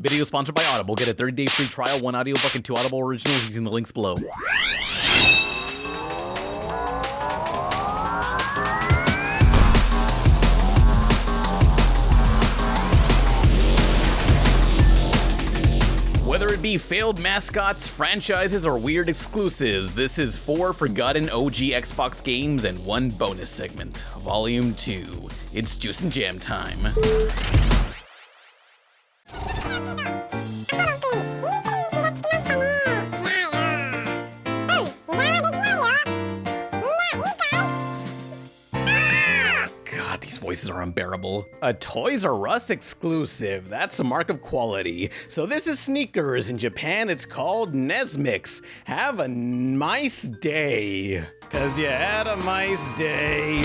Video sponsored by Audible. Get a 30-day free trial, 1 audiobook, and 2 Audible originals using the links below. Whether it be failed mascots, franchises, or weird exclusives, this is 4 forgotten OG Xbox games and 1 bonus segment. Volume 2. It's Juice and Jam time. These voices are unbearable. A Toys R Us exclusive. That's a mark of quality. So this is sneakers. In Japan, it's called Nesmix. Have a nice day. 'Cause you had a nice day.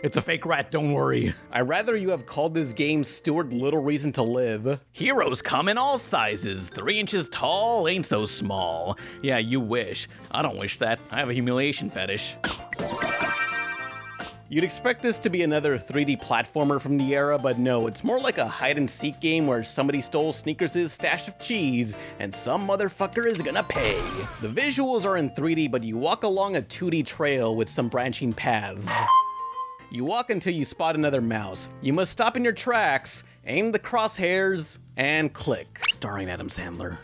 It's a fake rat, don't worry. I'd rather you have called this game Stuart Little Reason to Live. Heroes come in all sizes. 3 inches tall ain't so small. Yeah, you wish. I don't wish that. I have a humiliation fetish. You'd expect this to be another 3D platformer from the era, but no, it's more like a hide-and-seek game where somebody stole Sneakers' stash of cheese, and some motherfucker is gonna pay. The visuals are in 3D, but you walk along a 2D trail with some branching paths. You walk until you spot another mouse. You must stop in your tracks, aim the crosshairs, and click. Starring Adam Sandler.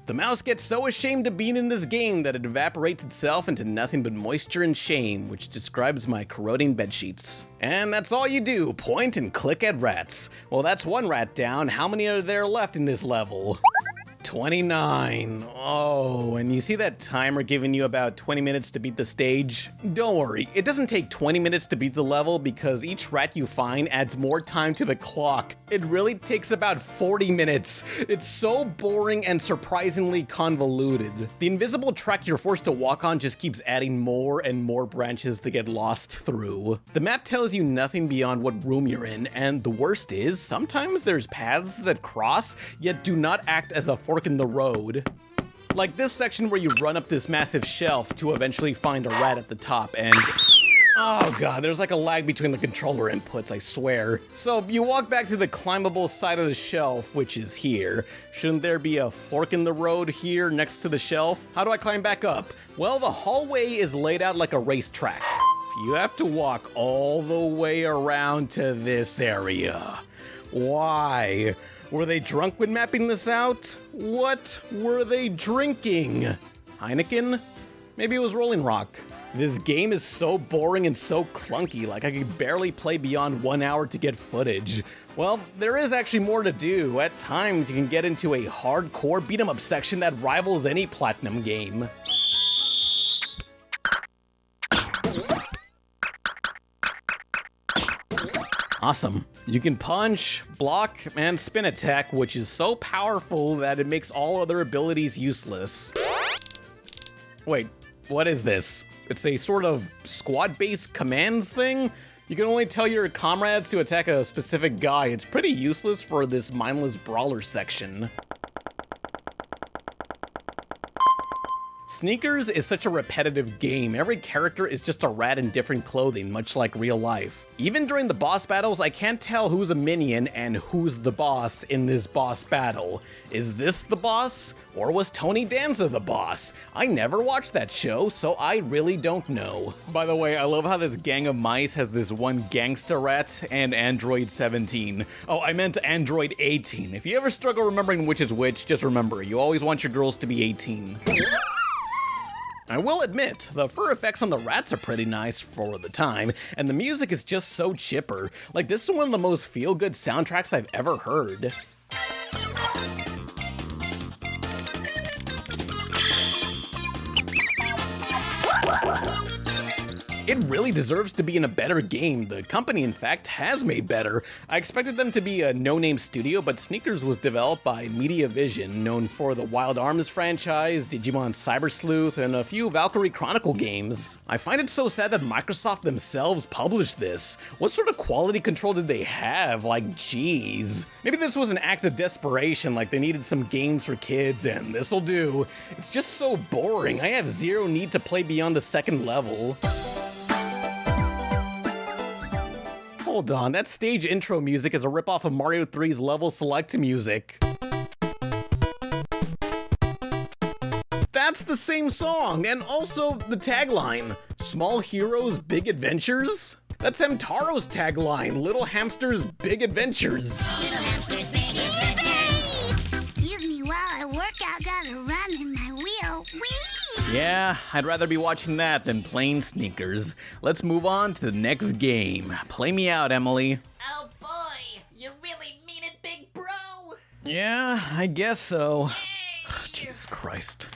The mouse gets so ashamed of being in this game that it evaporates itself into nothing but moisture and shame, which describes my corroding bedsheets. And that's all you do, point and click at rats. Well, that's 1 rat down. How many are there left in this level? 29. Oh, and you see that timer giving you about 20 minutes to beat the stage? Don't worry, it doesn't take 20 minutes to beat the level because each rat you find adds more time to the clock. It really takes about 40 minutes. It's so boring and surprisingly convoluted. The invisible track you're forced to walk on just keeps adding more and more branches to get lost through. The map tells you nothing beyond what room you're in, and the worst is, sometimes there's paths that cross, yet do not act as a fork in the road. Like this section where you run up this massive shelf to eventually find a rat at the top, and oh god, there's like a lag between the controller inputs, I swear. So you walk back to the climbable side of the shelf, which is here. Shouldn't there be a fork in the road here next to the shelf? How do I climb back up? Well, the hallway is laid out like a racetrack. You have to walk all the way around to this area. Why? Were they drunk when mapping this out? What were they drinking? Heineken? Maybe it was Rolling Rock. This game is so boring and so clunky, like I could barely play beyond 1 hour to get footage. Well, there is actually more to do. At times, you can get into a hardcore beat-em-up section that rivals any Platinum game. Awesome. You can punch, block, and spin attack, which is so powerful that it makes all other abilities useless. Wait, what is this? It's a sort of squad-based commands thing? You can only tell your comrades to attack a specific guy. It's pretty useless for this mindless brawler section. Sneakers is such a repetitive game. Every character is just a rat in different clothing, much like real life. Even during the boss battles, I can't tell who's a minion and who's the boss in this boss battle. Is this the boss? Or was Tony Danza the boss? I never watched that show, so I really don't know. By the way, I love how this gang of mice has this one gangsta rat and Android 17. Oh, I meant Android 18. If you ever struggle remembering which is which, just remember, you always want your girls to be 18. I will admit, the fur effects on the rats are pretty nice for the time, and the music is just so chipper. Like, this is one of the most feel-good soundtracks I've ever heard. It really deserves to be in a better game. The company, in fact, has made better. I expected them to be a no-name studio, but Sneakers was developed by Mediavision, known for the Wild Arms franchise, Digimon Cyber Sleuth, and a few Valkyrie Chronicle games. I find it so sad that Microsoft themselves published this. What sort of quality control did they have? Like, geez. Maybe this was an act of desperation, like they needed some games for kids, and this'll do. It's just so boring. I have zero need to play beyond the second level. Hold on, that stage intro music is a ripoff of Mario 3's level select music. That's the same song, and also the tagline. Small heroes, big adventures? That's Hamtaro's tagline, Little Hamsters, Big Adventures. Little hamsters, big adventures. Excuse me while I work out, gotta run in my wheel. Whee! Yeah, I'd rather be watching that than playing sneakers. Let's move on to the next game. Play me out, Emily. Oh boy, you really mean it, big bro? Yeah, I guess so. Jesus Christ.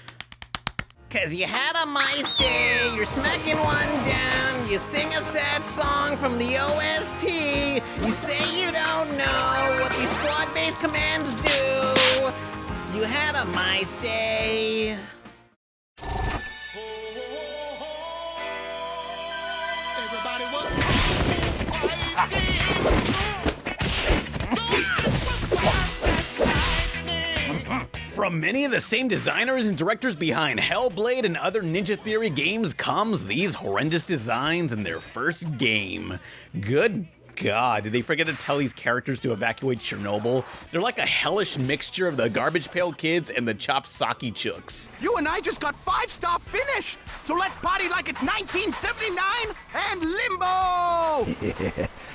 Cause you had a mice day, you're smacking one down, you sing a sad song from the OST, you say you don't know what these squad-based commands do. You had a mice day. Everybody was From many of the same designers and directors behind Hellblade and other Ninja Theory games comes these horrendous designs in their first game. Good God, did they forget to tell these characters to evacuate Chernobyl? They're like a hellish mixture of the Garbage Pail Kids and the Chopped Sake Chooks. You and I just got 5-star finish, so let's party like it's 1979 and limbo!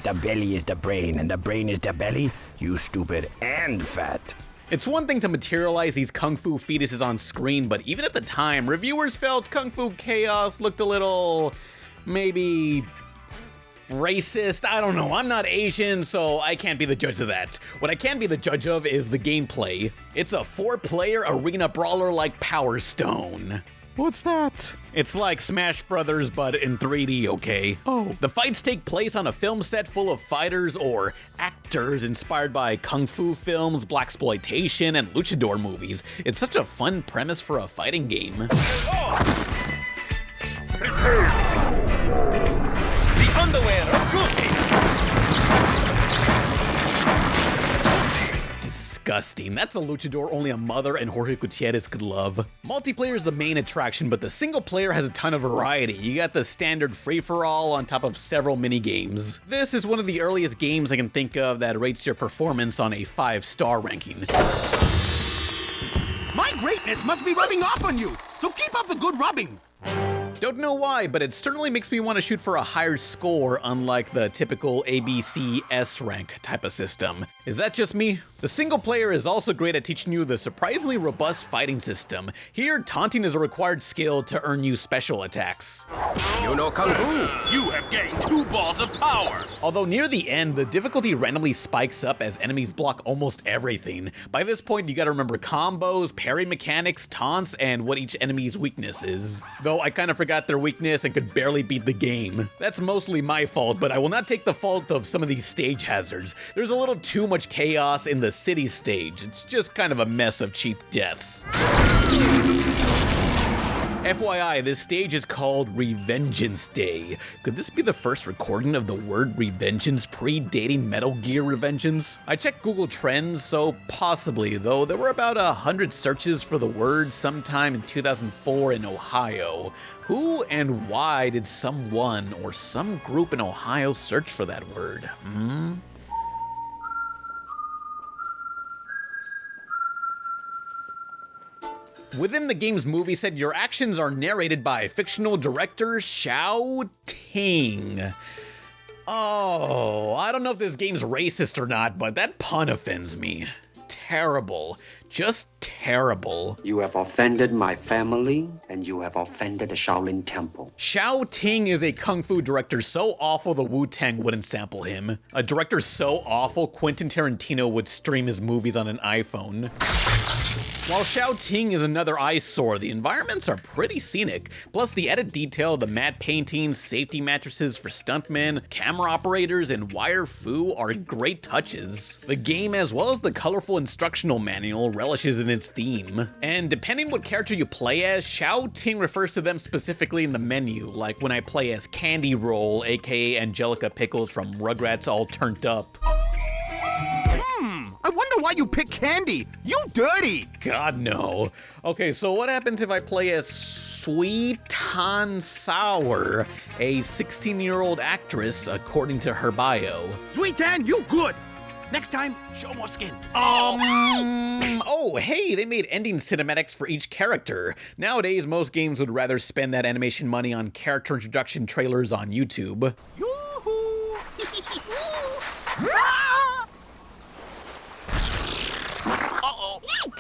The belly is the brain, and the brain is the belly, you stupid and fat. It's one thing to materialize these kung fu fetuses on screen, but even at the time, reviewers felt Kung Fu Chaos looked a little, maybe, racist. I don't know, I'm not Asian, so I can't be the judge of that. What I can be the judge of is the gameplay. It's a 4-player arena brawler like Power Stone. What's that? It's like Smash Brothers, but in 3D, okay? Oh. The fights take place on a film set full of fighters or actors inspired by kung fu films, blaxploitation, and luchador movies. It's such a fun premise for a fighting game. Prepare. The underwear of Goofy. Disgusting. That's a luchador only a mother and Jorge Gutierrez could love. Multiplayer is the main attraction, but the single player has a ton of variety. You got the standard free-for-all on top of several mini-games. This is one of the earliest games I can think of that rates your performance on a 5-star ranking. My greatness must be rubbing off on you, so keep up the good rubbing. Don't know why, but it certainly makes me want to shoot for a higher score, unlike the typical ABC S rank type of system. Is that just me? The single player is also great at teaching you the surprisingly robust fighting system. Here, taunting is a required skill to earn you special attacks. You know Kung Fu. You have gained 2 balls of power. Although near the end, the difficulty randomly spikes up as enemies block almost everything. By this point, you gotta remember combos, parry mechanics, taunts, and what each enemy's weakness is. Though I kind of forgot their weakness and could barely beat the game. That's mostly my fault, but I will not take the fault of some of these stage hazards. There's a little too much chaos in the city stage. It's just kind of a mess of cheap deaths. FYI, this stage is called Revengeance Day. Could this be the first recording of the word Revengeance predating Metal Gear Revengeance? I checked Google Trends, so possibly, though there were about 100 searches for the word sometime in 2004 in Ohio. Who and why did someone or some group in Ohio search for that word? Within the game's movie set, your actions are narrated by fictional director Xiao Ting. Oh, I don't know if this game's racist or not, but that pun offends me. Terrible. Just terrible. You have offended my family, and you have offended the Shaolin Temple. Xiao Ting is a kung fu director so awful the Wu-Tang wouldn't sample him. A director so awful Quentin Tarantino would stream his movies on an iPhone. While Xiao Ting is another eyesore, the environments are pretty scenic. Plus, the added detail of the matte paintings, safety mattresses for stuntmen, camera operators, and wire fu are great touches. The game, as well as the colorful instructional manual, relishes in its theme. And depending what character you play as, Xiao Ting refers to them specifically in the menu, like when I play as Candy Roll, aka Angelica Pickles from Rugrats All Turned Up. I wonder why you pick Candy. You dirty. God, no. Okay, so what happens if I play as Shui Tan Sauer, a 16-year-old actress, according to her bio. Sweet Tan, you good. Next time, show more skin. Oh, hey, they made ending cinematics for each character. Nowadays, most games would rather spend that animation money on character introduction trailers on YouTube. Yoo-hoo! Uh-oh. You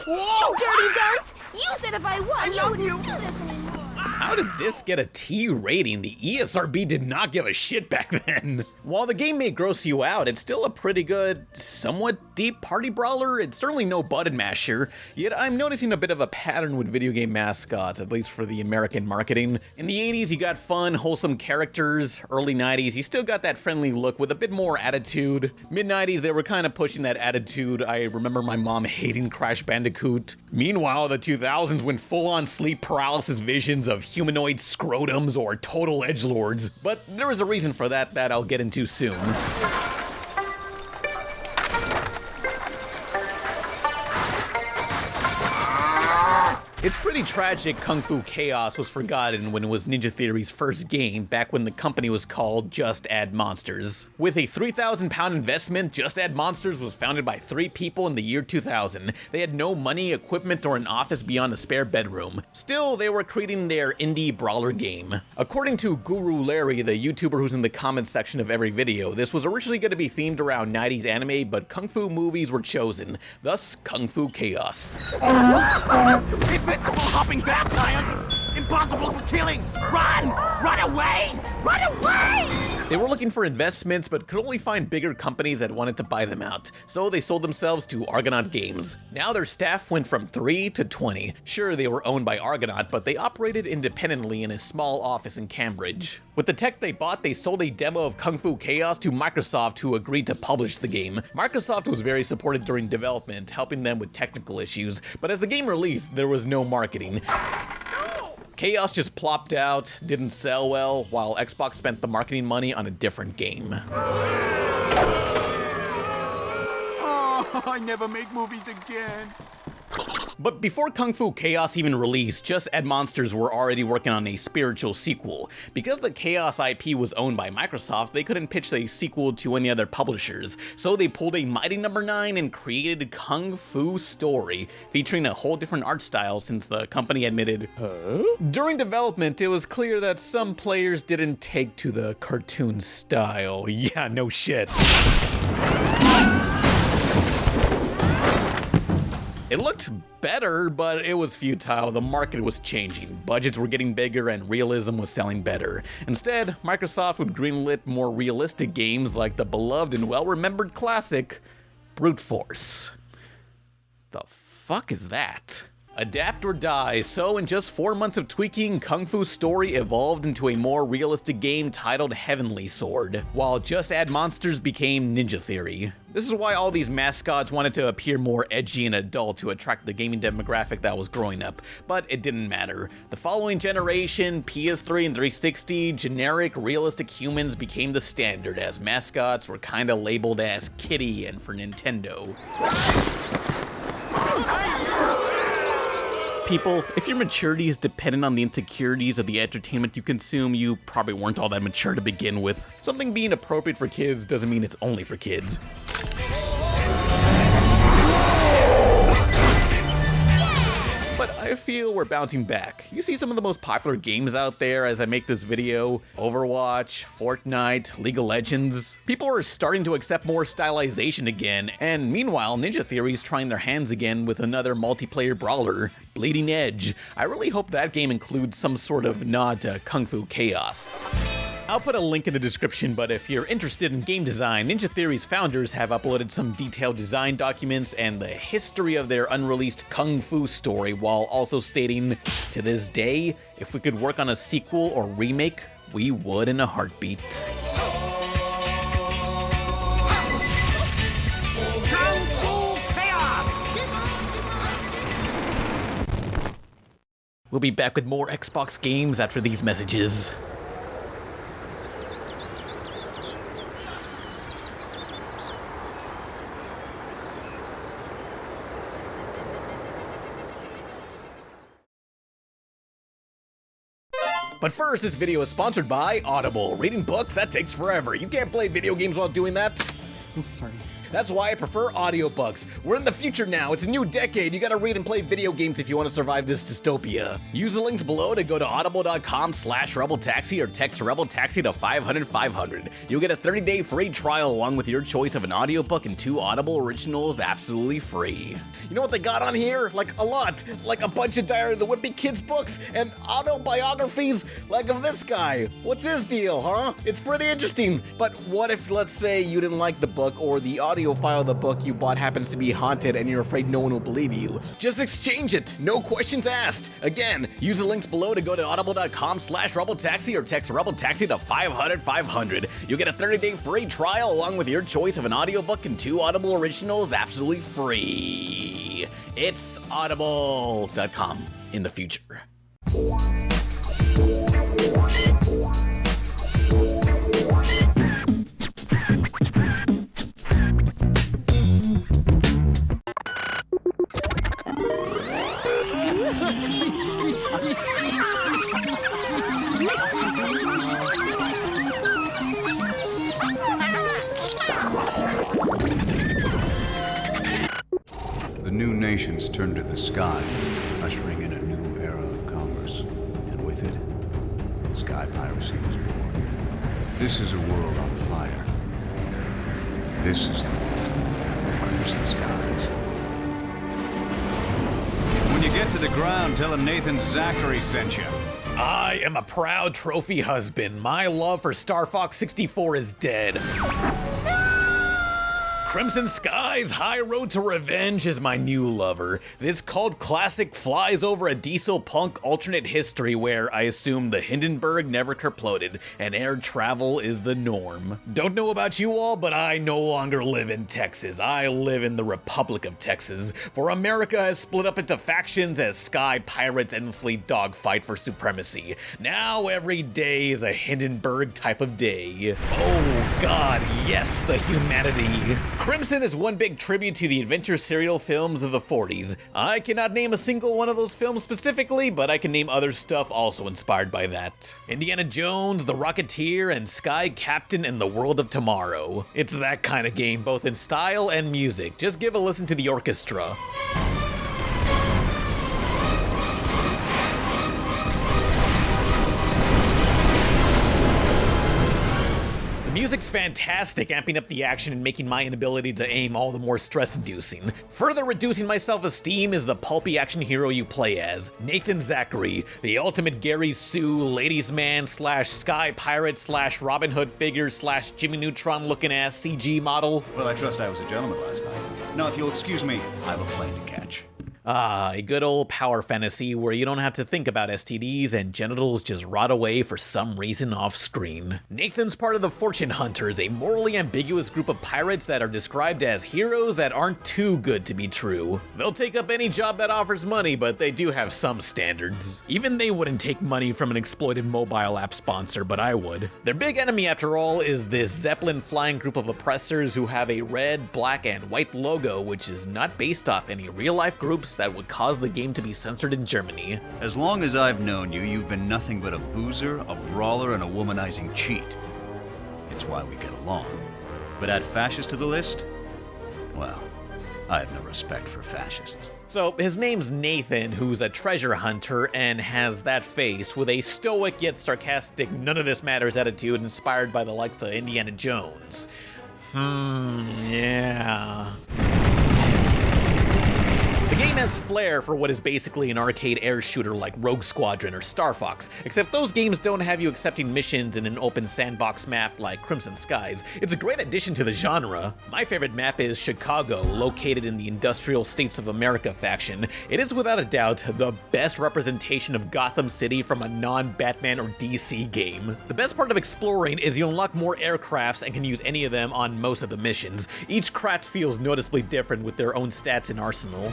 dirty darts! You said if I won, you love wouldn't you. do this anymore. How did this get a T rating? The ESRB did not give a shit back then. While the game may gross you out, it's still a pretty good, somewhat deep party brawler. It's certainly no button masher, yet I'm noticing a bit of a pattern with video game mascots, at least for the American marketing. In the 80s, you got fun, wholesome characters. Early 90s, you still got that friendly look with a bit more attitude. Mid-90s, they were kind of pushing that attitude. I remember my mom hating Crash Bandicoot. Meanwhile, the 2000s went full-on sleep paralysis visions of humanoid scrotums or total edgelords, but there is a reason for that I'll get into soon. It's pretty tragic Kung Fu Chaos was forgotten when it was Ninja Theory's first game, back when the company was called Just Add Monsters. With a 3,000-pound investment, Just Add Monsters was founded by 3 people in the year 2000. They had no money, equipment, or an office beyond a spare bedroom. Still, they were creating their indie brawler game. According to Guru Larry, the YouTuber who's in the comments section of every video, this was originally going to be themed around 90s anime, but Kung Fu movies were chosen, thus Kung Fu Chaos. It's hopping vampires! Impossible for killing! Run! Run away! Run away! They were looking for investments, but could only find bigger companies that wanted to buy them out, so they sold themselves to Argonaut Games. Now their staff went from 3 to 20. Sure, they were owned by Argonaut, but they operated independently in a small office in Cambridge. With the tech they bought, they sold a demo of Kung Fu Chaos to Microsoft, who agreed to publish the game. Microsoft was very supportive during development, helping them with technical issues, but as the game released, there was no marketing. Chaos just plopped out, didn't sell well, while Xbox spent the marketing money on a different game. Oh, I never make movies again. But before Kung Fu Chaos even released, Just Add Monsters were already working on a spiritual sequel. Because the Chaos IP was owned by Microsoft, they couldn't pitch a sequel to any other publishers, so they pulled a mighty number 9 and created Kung Fu Story, featuring a whole different art style since the company admitted, During development, it was clear that some players didn't take to the cartoon style. Yeah, no shit. It looked better, but it was futile. The market was changing. Budgets were getting bigger and realism was selling better. Instead, Microsoft would greenlit more realistic games like the beloved and well-remembered classic, Brute Force. The fuck is that? Adapt or die, so in just 4 months of tweaking, Kung Fu Story evolved into a more realistic game titled Heavenly Sword, while Just Add Monsters became Ninja Theory. This is why all these mascots wanted to appear more edgy and adult to attract the gaming demographic that was growing up, but it didn't matter. The following generation, PS3 and 360, generic, realistic humans became the standard, as mascots were kinda labeled as kiddie and for Nintendo. People, if your maturity is dependent on the insecurities of the entertainment you consume, you probably weren't all that mature to begin with. Something being appropriate for kids doesn't mean it's only for kids. But I feel we're bouncing back. You see some of the most popular games out there as I make this video: Overwatch, Fortnite, League of Legends. People are starting to accept more stylization again, and meanwhile, Ninja Theory's trying their hands again with another multiplayer brawler, Bleeding Edge. I really hope that game includes some sort of nod to Kung Fu Chaos. I'll put a link in the description, but if you're interested in game design, Ninja Theory's founders have uploaded some detailed design documents and the history of their unreleased Kung Fu story, while also stating, to this day, if we could work on a sequel or remake, we would in a heartbeat. Kung Fu Chaos! We'll be back with more Xbox games after these messages. But first, this video is sponsored by Audible. Reading books, that takes forever. You can't play video games while doing that. I'm sorry. That's why I prefer audiobooks. We're in the future now. It's a new decade. You gotta read and play video games if you want to survive this dystopia. Use the links below to go to audible.com/RebelTaxi or text RebelTaxi to 500-500. You'll get a 30-day free trial along with your choice of an audiobook and 2 Audible originals absolutely free. You know what they got on here? Like a lot. Like a bunch of Diary of the Wimpy Kids books and autobiographies like of this guy. What's his deal, huh? It's pretty interesting. But what if, let's say, you didn't like the book or the audio file of the book you bought happens to be haunted and you're afraid no one will believe you? Just exchange it. No questions asked. Again, use the links below to go to audible.com/RebelTaxi or text RebelTaxi to 500-500. You'll get a 30-day free trial along with your choice of an audiobook and 2 Audible originals absolutely free. It's audible.com in the future. The new nations turn to the sky, ushering in a new era of commerce. And with it, sky piracy was born. This is a world on fire. This is the world of crimson skies. When you get to the ground, tell him Nathan Zachary sent you. I am a proud trophy husband. My love for Star Fox 64 is dead. Crimson Skies High Road to Revenge is my new lover. This cult classic flies over a diesel punk alternate history where I assume the Hindenburg never kerploded and air travel is the norm. Don't know about you all, but I no longer live in Texas. I live in the Republic of Texas, for America has split up into factions as sky pirates endlessly dogfight for supremacy. Now every day is a Hindenburg type of day. Oh God, yes, the humanity. Crimson is one big tribute to the adventure serial films of the 40s. I cannot name a single one of those films specifically, but I can name other stuff also inspired by that. Indiana Jones, The Rocketeer, and Sky Captain and the World of Tomorrow. It's that kind of game, both in style and music. Just give a listen to the orchestra. Music's fantastic, amping up the action and making my inability to aim all the more stress-inducing. Further reducing my self-esteem is the pulpy action hero you play as, Nathan Zachary, the ultimate Gary Sue, ladies man / sky pirate / Robin Hood figure / Jimmy Neutron looking ass CG model. Well, I trust I was a gentleman last night. Now, if you'll excuse me, I have a plane to catch. Ah, a good old power fantasy where you don't have to think about STDs and genitals just rot away for some reason off screen. Nathan's part of the Fortune Hunters, a morally ambiguous group of pirates that are described as heroes that aren't too good to be true. They'll take up any job that offers money, but they do have some standards. Even they wouldn't take money from an exploited mobile app sponsor, but I would. Their big enemy, after all, is this Zeppelin-flying group of oppressors who have a red, black, and white logo, which is not based off any real-life groups that would cause the game to be censored in Germany. As long as I've known you, you've been nothing but a boozer, a brawler, and a womanizing cheat. It's why we get along. But add fascist to the list? Well, I have no respect for fascists. So his name's Nathan, who's a treasure hunter and has that face with a stoic yet sarcastic none of this matters attitude inspired by the likes of Indiana Jones. Yeah. The game has flair for what is basically an arcade air shooter like Rogue Squadron or Star Fox, except those games don't have you accepting missions in an open sandbox map like Crimson Skies. It's a great addition to the genre. My favorite map is Chicago, located in the Industrial States of America faction. It is without a doubt the best representation of Gotham City from a non-Batman or DC game. The best part of exploring is you unlock more aircrafts and can use any of them on most of the missions. Each craft feels noticeably different with their own stats and arsenal.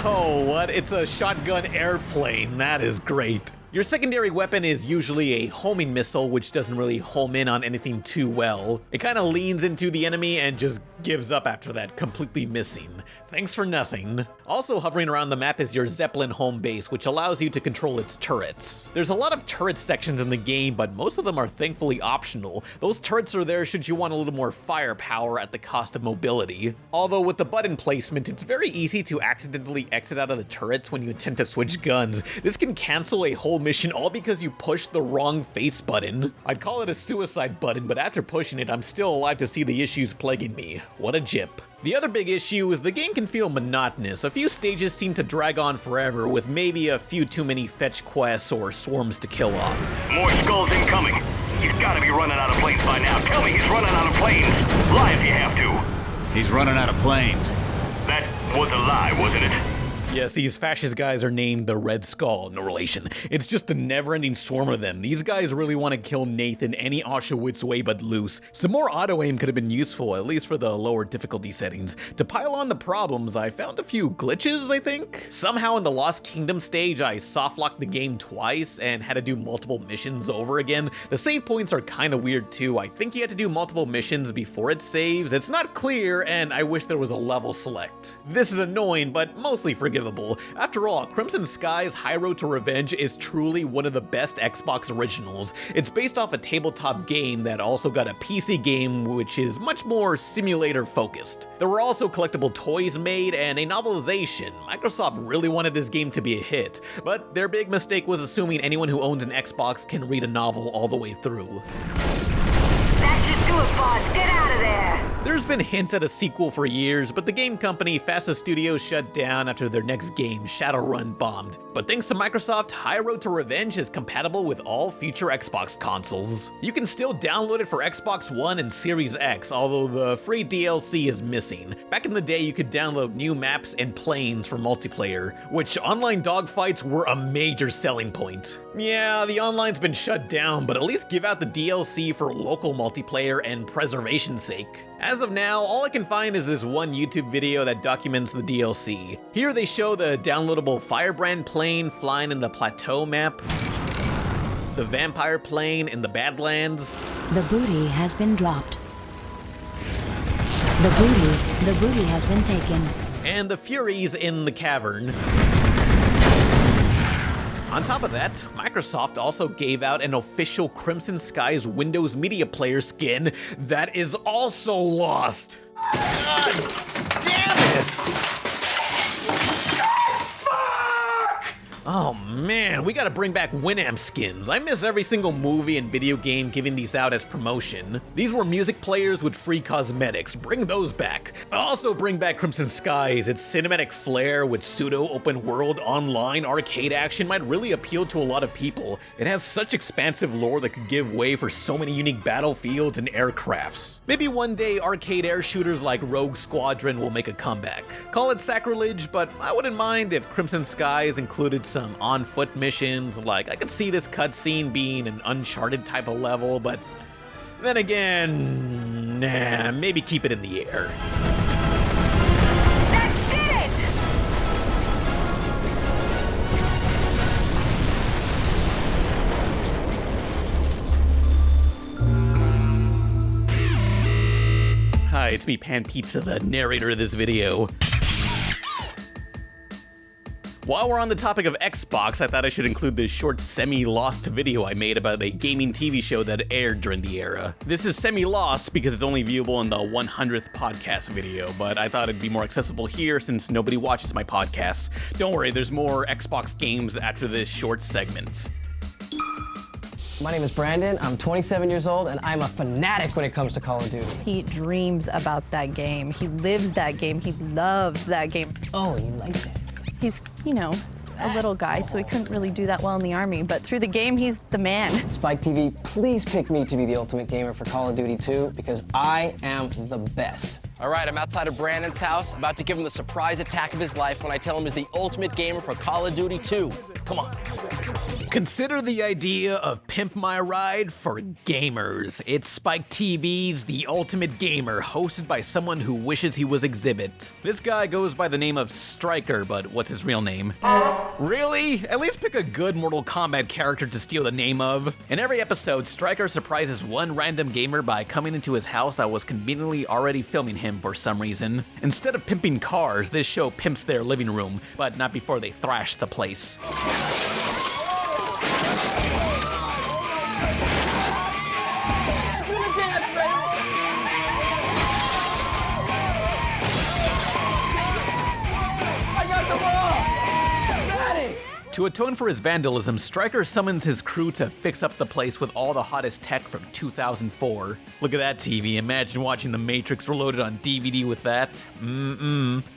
Oh, what? It's a shotgun airplane. That is great. Your secondary weapon is usually a homing missile, which doesn't really home in on anything too well. It kind of leans into the enemy and just gives up after that, completely missing. Thanks for nothing. Also hovering around the map is your Zeppelin home base, which allows you to control its turrets. There's a lot of turret sections in the game, but most of them are thankfully optional. Those turrets are there should you want a little more firepower at the cost of mobility. Although with the button placement, it's very easy to accidentally exit out of the turrets when you attempt to switch guns. This can cancel a whole mission all because you pushed the wrong face button. I'd call it a suicide button, but after pushing it, I'm still alive to see the issues plaguing me. What a jip. The other big issue is the game can feel monotonous. A few stages seem to drag on forever, with maybe a few too many fetch quests or swarms to kill off. More skulls incoming. He's gotta be running out of planes by now. Tell me he's running out of planes. Lie if you have to. He's running out of planes. That was a lie, wasn't it? Yes, these fascist guys are named the Red Skull, no relation. It's just a never-ending swarm of them. These guys really want to kill Nathan any Auschwitz way but loose. Some more auto-aim could have been useful, at least for the lower difficulty settings. To pile on the problems, I found a few glitches, I think? Somehow in the Lost Kingdom stage, I soft-locked the game twice and had to do multiple missions over again. The save points are kind of weird too. I think you had to do multiple missions before it saves. It's not clear, and I wish there was a level select. This is annoying, but mostly forgivable. After all, Crimson Sky's High Road to Revenge is truly one of the best Xbox originals. It's based off a tabletop game that also got a PC game which is much more simulator focused. There were also collectible toys made and a novelization. Microsoft really wanted this game to be a hit, but their big mistake was assuming anyone who owns an Xbox can read a novel all the way through. That should do it, boss. Get out of there! There's been hints at a sequel for years, but the game company Fasta Studios shut down after their next game, Shadowrun, bombed. But thanks to Microsoft, High Road to Revenge is compatible with all future Xbox consoles. You can still download it for Xbox One and Series X, although the free DLC is missing. Back in the day, you could download new maps and planes for multiplayer, which online dogfights were a major selling point. Yeah, the online's been shut down, but at least give out the DLC for local multiplayer and preservation's sake. As of now, all I can find is this one YouTube video that documents the DLC. Here they show the downloadable Firebrand plane flying in the Plateau map, the Vampire plane in the Badlands. The booty has been dropped. The booty has been taken. And the Furies in the Cavern. On top of that, Microsoft also gave out an official Crimson Skies Windows Media Player skin that is also lost. God damn it! Oh man, we gotta bring back Winamp skins. I miss every single movie and video game giving these out as promotion. These were music players with free cosmetics. Bring those back. Also bring back Crimson Skies. Its cinematic flair with pseudo open world online arcade action might really appeal to a lot of people. It has such expansive lore that could give way for so many unique battlefields and aircrafts. Maybe one day arcade air shooters like Rogue Squadron will make a comeback. Call it sacrilege, but I wouldn't mind if Crimson Skies included some on-foot missions. Like, I could see this cutscene being an Uncharted type of level, but then again, nah, maybe keep it in the air. That did it! Hi, it's me, Pan Pizza, the narrator of this video. While we're on the topic of Xbox, I thought I should include this short semi-lost video I made about a gaming TV show that aired during the era. This is semi-lost because it's only viewable in the 100th podcast video, but I thought it'd be more accessible here since nobody watches my podcasts. Don't worry, there's more Xbox games after this short segment. My name is Brandon, I'm 27 years old, and I'm a fanatic when it comes to Call of Duty. He dreams about that game. He lives that game. He loves that game. Oh, you like that? He's, you know, a little guy, so he couldn't really do that well in the Army, but through the game, he's the man. Spike TV, please pick me to be the ultimate gamer for Call of Duty 2, because I am the best. All right, I'm outside of Brandon's house, about to give him the surprise attack of his life when I tell him he's the ultimate gamer for Call of Duty 2. Come on. Consider the idea of Pimp My Ride for gamers. It's Spike TV's The Ultimate Gamer, hosted by someone who wishes he was Exhibit. This guy goes by the name of Stryker, but what's his real name? Really? At least pick a good Mortal Kombat character to steal the name of. In every episode, Stryker surprises one random gamer by coming into his house that was conveniently already filming him for some reason. Instead of pimping cars, this show pimps their living room, but not before they thrash the place. To atone for his vandalism, Stryker summons his crew to fix up the place with all the hottest tech from 2004. Look at that TV, imagine watching The Matrix Reloaded on DVD with that.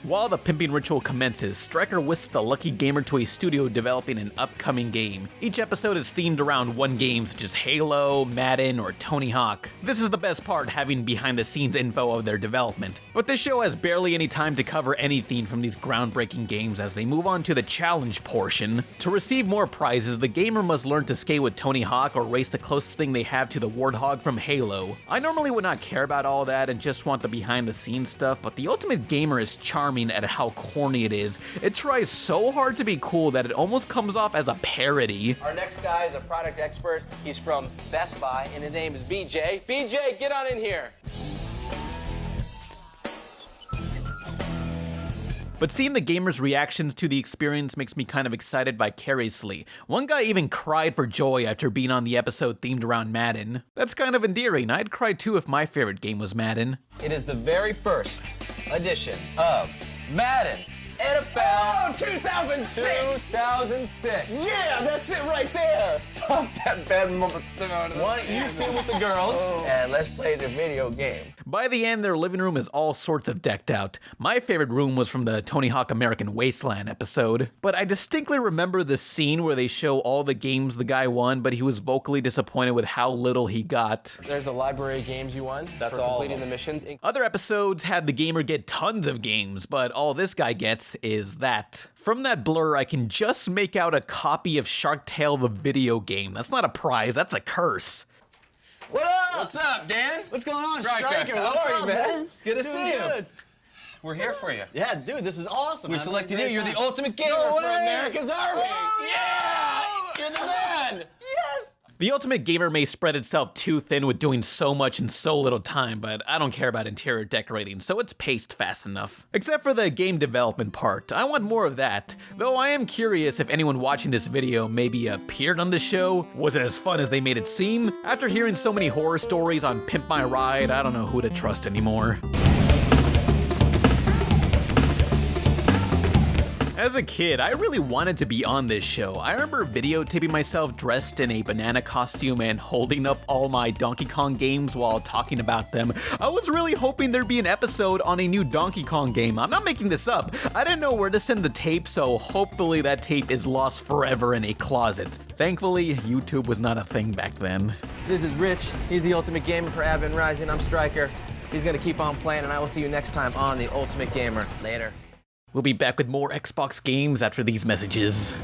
While the pimping ritual commences, Stryker whisks the lucky gamer to a studio developing an upcoming game. Each episode is themed around one game such as Halo, Madden, or Tony Hawk. This is the best part, having behind the scenes info of their development. But this show has barely any time to cover anything from these groundbreaking games as they move on to the challenge portion. To receive more prizes, the gamer must learn to skate with Tony Hawk or race the closest thing they have to the Warthog from Halo. I normally would not care about all that and just want the behind the scenes stuff, but the Ultimate Gamer is charming at how corny it is. It tries so hard to be cool that it almost comes off as a parody. Our next guy is a product expert. He's from Best Buy, and his name is BJ. BJ, get on in here. But seeing the gamers' reactions to the experience makes me kind of excited vicariously. One guy even cried for joy after being on the episode themed around Madden. That's kind of endearing. I'd cry too if my favorite game was Madden. It is the very first edition of Madden NFL 2006! 2006. Yeah, that's it right there! Pump that bad mother. Why don't you sit with the girls and let's play the video game. By the end, their living room is all sorts of decked out. My favorite room was from the Tony Hawk American Wasteland episode. But I distinctly remember the scene where they show all the games the guy won, but he was vocally disappointed with how little he got. There's the library of games you won. That's all. Completing the missions. Other episodes had the gamer get tons of games, but all this guy gets is that. From that blur, I can just make out a copy of Shark Tale the video game. That's not a prize, that's a curse. What up? What's up, Dan? What's going on, Stryker? How are you, man? Good to see you. Good. We're here for you. Yeah, dude, this is awesome. We selected you. You're the ultimate gamer No for way. America's Army. Oh, yeah! You're the man! Yes! The Ultimate Gamer may spread itself too thin with doing so much in so little time, but I don't care about interior decorating, so it's paced fast enough. Except for the game development part, I want more of that. Though I am curious if anyone watching this video maybe appeared on the show. Was it as fun as they made it seem? After hearing so many horror stories on Pimp My Ride, I don't know who to trust anymore. As a kid, I really wanted to be on this show. I remember videotaping myself dressed in a banana costume and holding up all my Donkey Kong games while talking about them. I was really hoping there'd be an episode on a new Donkey Kong game. I'm not making this up. I didn't know where to send the tape, so hopefully that tape is lost forever in a closet. Thankfully, YouTube was not a thing back then. This is Rich. He's the Ultimate Gamer for Advent Rising. I'm Stryker. He's gonna keep on playing, and I will see you next time on the Ultimate Gamer. Later. We'll be back with more Xbox games after these messages.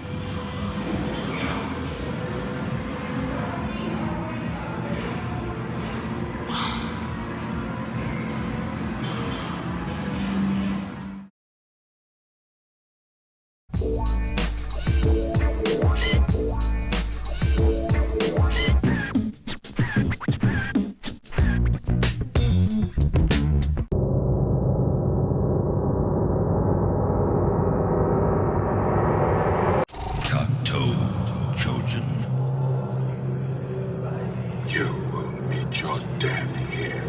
Kakuto Chojin. You will meet your death here.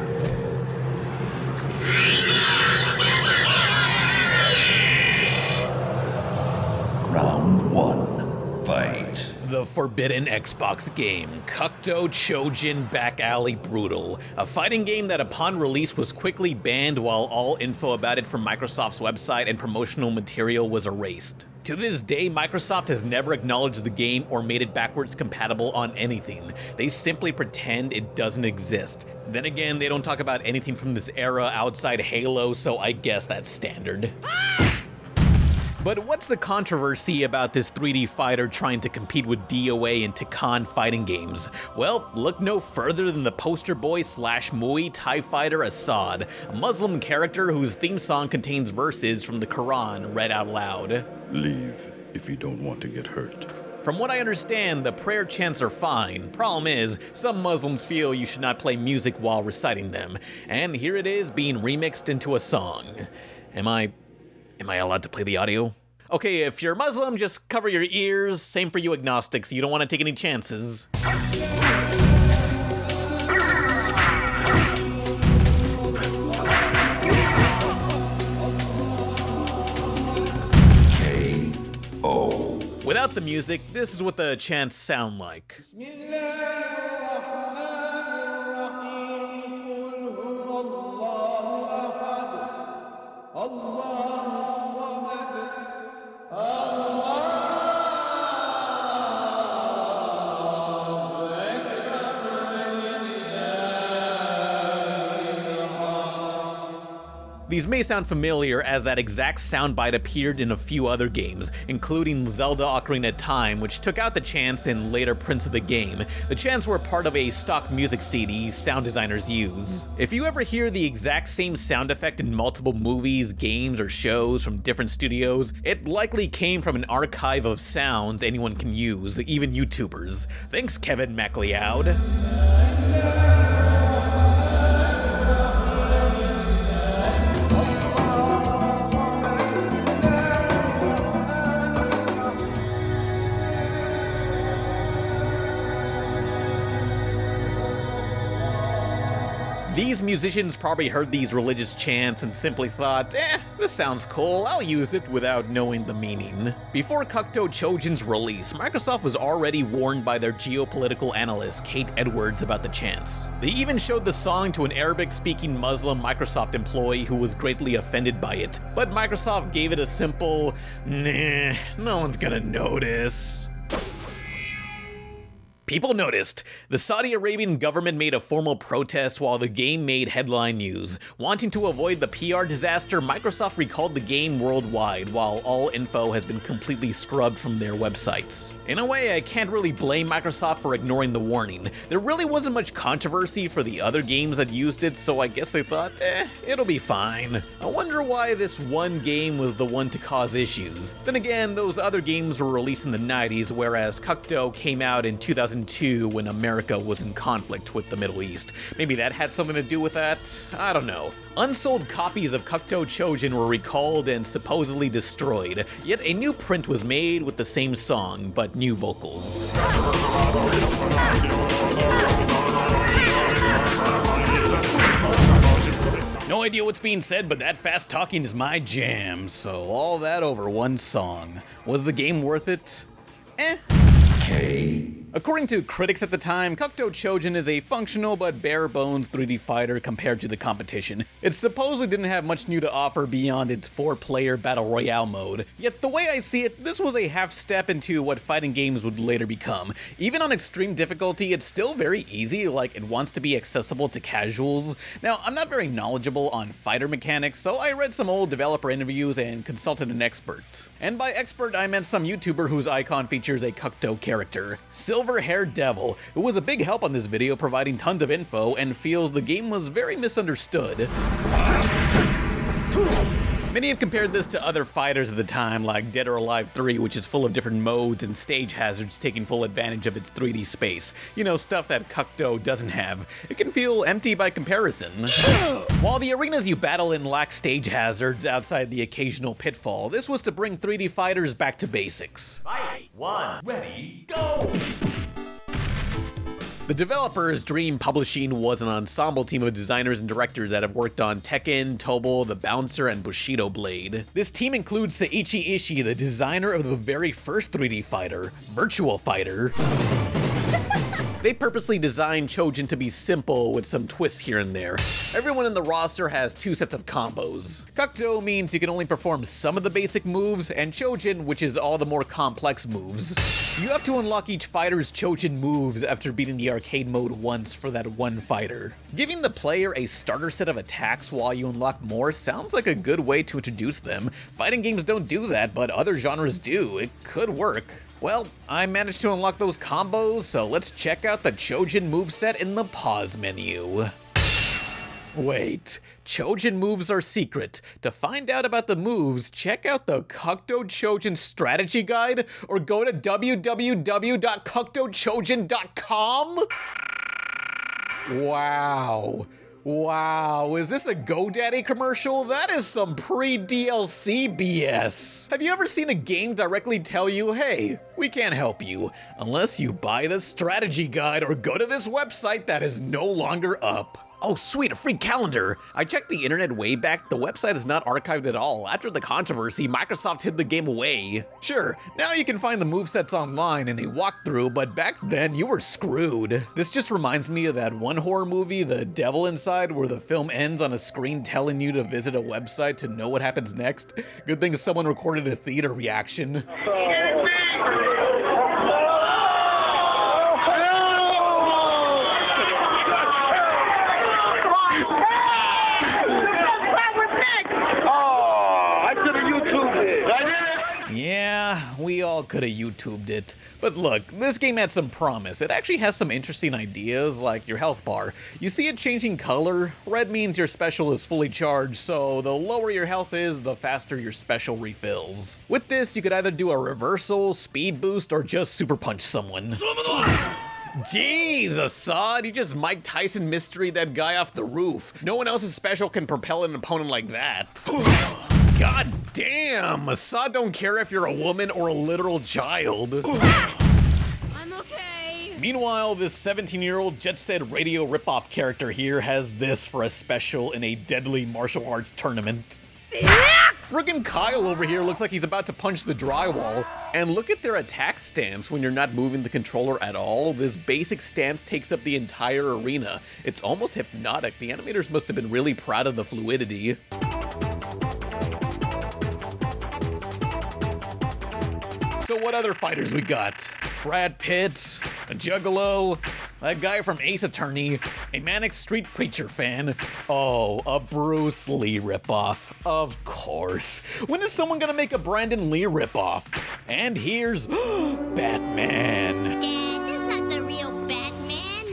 Round 1. Fight. The forbidden Xbox game, Kakuto Chojin Back Alley Brutal, a fighting game that upon release was quickly banned while all info about it from Microsoft's website and promotional material was erased. To this day, Microsoft has never acknowledged the game or made it backwards compatible on anything. They simply pretend it doesn't exist. Then again, they don't talk about anything from this era outside Halo, so I guess that's standard. But what's the controversy about this 3D fighter trying to compete with DOA and Tekken fighting games? Well, look no further than the poster boy slash Muay Thai fighter Assad, a Muslim character whose theme song contains verses from the Quran read out loud. Leave if you don't want to get hurt. From what I understand, the prayer chants are fine. Problem is, some Muslims feel you should not play music while reciting them. And here it is being remixed into a song. Am I allowed to play the audio? Okay, if you're Muslim, just cover your ears. Same for you agnostics, you don't want to take any chances. K.O. Without the music, this is what the chants sound like. These may sound familiar, as that exact soundbite appeared in a few other games, including Zelda Ocarina of Time, which took out the chants in later prints of the game. The chants were part of a stock music CD sound designers use. If you ever hear the exact same sound effect in multiple movies, games, or shows from different studios, it likely came from an archive of sounds anyone can use, even YouTubers. Thanks, Kevin MacLeod. These musicians probably heard these religious chants and simply thought, this sounds cool, I'll use it, without knowing the meaning. Before Kakuto Chojin's release, Microsoft was already warned by their geopolitical analyst, Kate Edwards, about the chants. They even showed the song to an Arabic-speaking Muslim Microsoft employee who was greatly offended by it, but Microsoft gave it a simple, nah, no one's gonna notice. People noticed. The Saudi Arabian government made a formal protest while the game made headline news. Wanting to avoid the PR disaster, Microsoft recalled the game worldwide, while all info has been completely scrubbed from their websites. In a way, I can't really blame Microsoft for ignoring the warning. There really wasn't much controversy for the other games that used it, so I guess they thought, it'll be fine. I wonder why this one game was the one to cause issues. Then again, those other games were released in the 90s, whereas Kakuto came out in 2002 when America was in conflict with the Middle East. Maybe that had something to do with that? I don't know. Unsold copies of Kakuto Chojin were recalled and supposedly destroyed, yet a new print was made with the same song, but new vocals. No idea what's being said, but that fast talking is my jam, so all that over one song. Was the game worth it? According to critics at the time, Kakuto Chojin is a functional but bare-bones 3D fighter compared to the competition. It supposedly didn't have much new to offer beyond its 4-player battle royale mode. Yet the way I see it, this was a half step into what fighting games would later become. Even on extreme difficulty, it's still very easy, like it wants to be accessible to casuals. Now, I'm not very knowledgeable on fighter mechanics, so I read some old developer interviews and consulted an expert. And by expert, I meant some YouTuber whose icon features a Kakuto character. Silver-haired devil, who was a big help on this video, providing tons of info and feels the game was very misunderstood. Many have compared this to other fighters of the time, like Dead or Alive 3, which is full of different modes and stage hazards taking full advantage of its 3D space. You know, stuff that Kakuto doesn't have. It can feel empty by comparison. While the arenas you battle in lack stage hazards outside the occasional pitfall, this was to bring 3D fighters back to basics. Fight! 1, ready, go! The developers, Dream Publishing, was an ensemble team of designers and directors that have worked on Tekken, Tobal, The Bouncer, and Bushido Blade. This team includes Seiichi Ishii, the designer of the very first 3D fighter, Virtual Fighter. They purposely designed Chojin to be simple with some twists here and there. Everyone in the roster has 2 sets of combos. Kakuto means you can only perform some of the basic moves, and Chojin, which is all the more complex moves. You have to unlock each fighter's Chojin moves after beating the arcade mode once for that one fighter. Giving the player a starter set of attacks while you unlock more sounds like a good way to introduce them. Fighting games don't do that, but other genres do. It could work. Well, I managed to unlock those combos, so let's check out the Chojin moveset in the pause menu. Wait, Chojin moves are secret. To find out about the moves, check out the Kakuto Chojin strategy guide or go to www.kakutochojin.com? Wow, is this a GoDaddy commercial? That is some pre-DLC BS. Have you ever seen a game directly tell you, hey, we can't help you, unless you buy the strategy guide or go to this website that is no longer up? Oh sweet, a free calendar! I checked the internet way back, the website is not archived at all. After the controversy, Microsoft hid the game away. Sure, now you can find the movesets online in a walkthrough, but back then you were screwed. This just reminds me of that one horror movie, The Devil Inside, where the film ends on a screen telling you to visit a website to know what happens next. Good thing someone recorded a theater reaction. Yeah, we all could have YouTubed it. But look, this game had some promise. It actually has some interesting ideas, like your health bar. You see it changing color? Red means your special is fully charged, so the lower your health is, the faster your special refills. With this, you could either do a reversal, speed boost, or just super punch someone. Jeez, Assad, you just Mike Tyson mystery that guy off the roof. No one else's special can propel an opponent like that. God damn, Assad don't care if you're a woman or a literal child. I'm okay. Meanwhile, this 17-year-old Jet Set Radio ripoff character here has this for a special in a deadly martial arts tournament. Friggin' Kyle over here looks like he's about to punch the drywall. And look at their attack stance when you're not moving the controller at all. This basic stance takes up the entire arena. It's almost hypnotic. The animators must have been really proud of the fluidity. So what other fighters we got? Brad Pitt, a Juggalo, that guy from Ace Attorney, a Manic Street Preacher fan. Oh, a Bruce Lee ripoff. Of course. When is someone gonna make a Brandon Lee ripoff? And here's Batman. Dad, that's not the real Batman.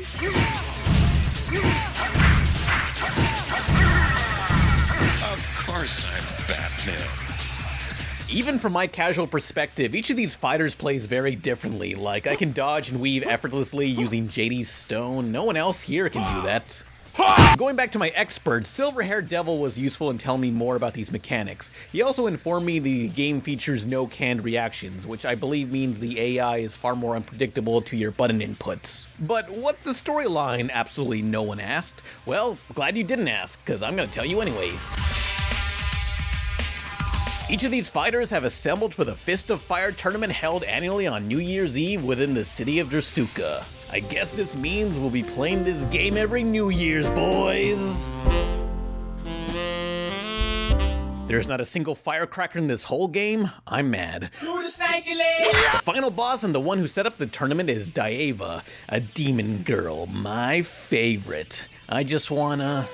Of course I'm Batman. Even from my casual perspective, each of these fighters plays very differently. Like, I can dodge and weave effortlessly using JD's stone. No one else here can do that. Going back to my expert, Silver-Haired Devil was useful in telling me more about these mechanics. He also informed me the game features no canned reactions, which I believe means the AI is far more unpredictable to your button inputs. But what's the storyline? Absolutely no one asked. Well, glad you didn't ask, because I'm gonna tell you anyway. Each of these fighters have assembled for the Fist of Fire tournament held annually on New Year's Eve within the city of Drasuka. I guess this means we'll be playing this game every New Year's, boys! There's not a single firecracker in this whole game? I'm mad. The final boss and the one who set up the tournament is Daeva, a demon girl, my favorite. I just wanna...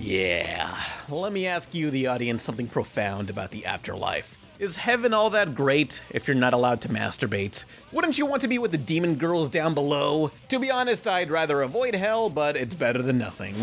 Yeah, let me ask you, the audience, something profound about the afterlife. Is heaven all that great if you're not allowed to masturbate? Wouldn't you want to be with the demon girls down below? To be honest, I'd rather avoid hell, but it's better than nothing.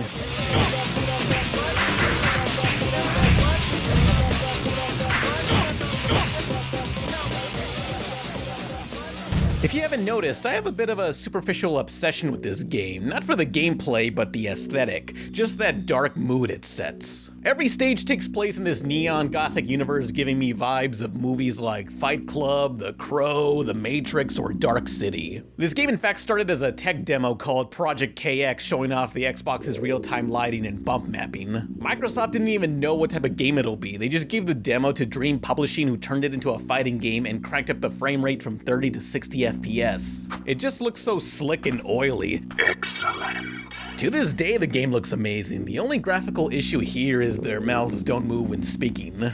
If you haven't noticed, I have a bit of a superficial obsession with this game. Not for the gameplay, but the aesthetic. Just that dark mood it sets. Every stage takes place in this neon gothic universe, giving me vibes of movies like Fight Club, The Crow, The Matrix, or Dark City. This game in fact started as a tech demo called Project KX, showing off the Xbox's real-time lighting and bump mapping. Microsoft didn't even know what type of game it'll be. They just gave the demo to Dream Publishing, who turned it into a fighting game and cranked up the frame rate from 30 to 60 FPS. It just looks so slick and oily. Excellent. To this day, the game looks amazing. The only graphical issue here is their mouths don't move when speaking.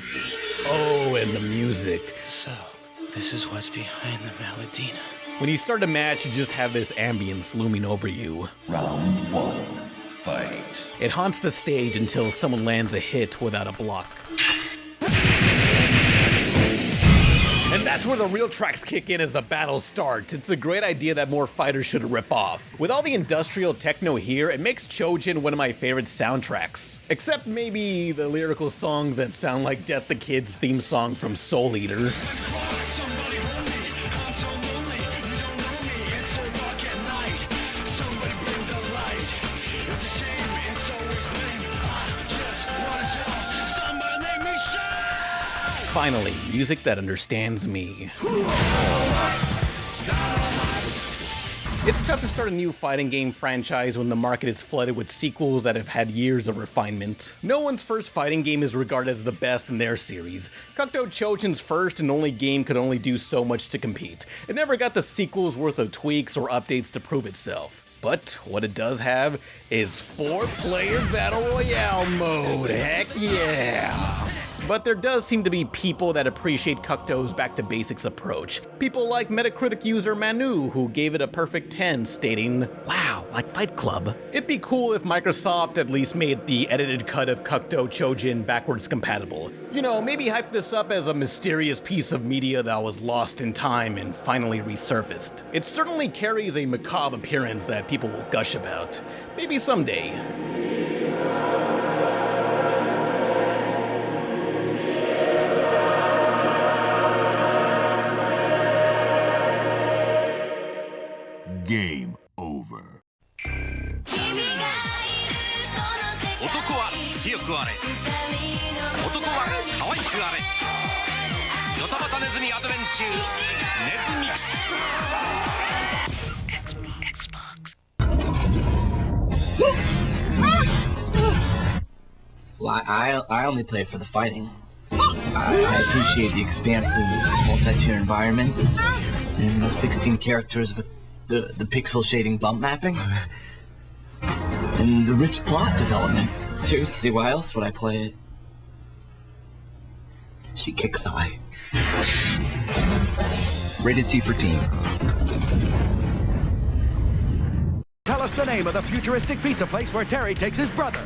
Oh, and the music. So, this is what's behind the Maladina. When you start a match, you just have this ambience looming over you. Round 1. Fight. It haunts the stage until someone lands a hit without a block. And that's where the real tracks kick in as the battle starts. It's a great idea that more fighters should rip off. With all the industrial techno here, it makes Chojin one of my favorite soundtracks. Except maybe the lyrical songs that sound like Death the Kid's theme song from Soul Eater. Finally, music that understands me. It's tough to start a new fighting game franchise when the market is flooded with sequels that have had years of refinement. No one's first fighting game is regarded as the best in their series. Kakuto Chojin's first and only game could only do so much to compete. It never got the sequel's worth of tweaks or updates to prove itself. But what it does have is 4-player Battle Royale mode. Heck yeah! But there does seem to be people that appreciate Kakuto's back-to-basics approach. People like Metacritic user Manu, who gave it a perfect 10, stating, "Wow, like Fight Club." It'd be cool if Microsoft at least made the edited cut of Kakuto Chojin backwards compatible. You know, maybe hype this up as a mysterious piece of media that was lost in time and finally resurfaced. It certainly carries a macabre appearance that people will gush about. Maybe someday. Game over. 男は強くあれ。男は可愛くあれ。ドタバタネズミアドベンチューネズミックス。Well, I only play for the fighting. I appreciate the expansive multi-tier environments and the 16 characters with the pixel shading bump mapping and the rich plot development. Seriously, why else would I play it? She kicks eye. Rated T for teen. Tell us the name of the futuristic pizza place where Terry takes his brother.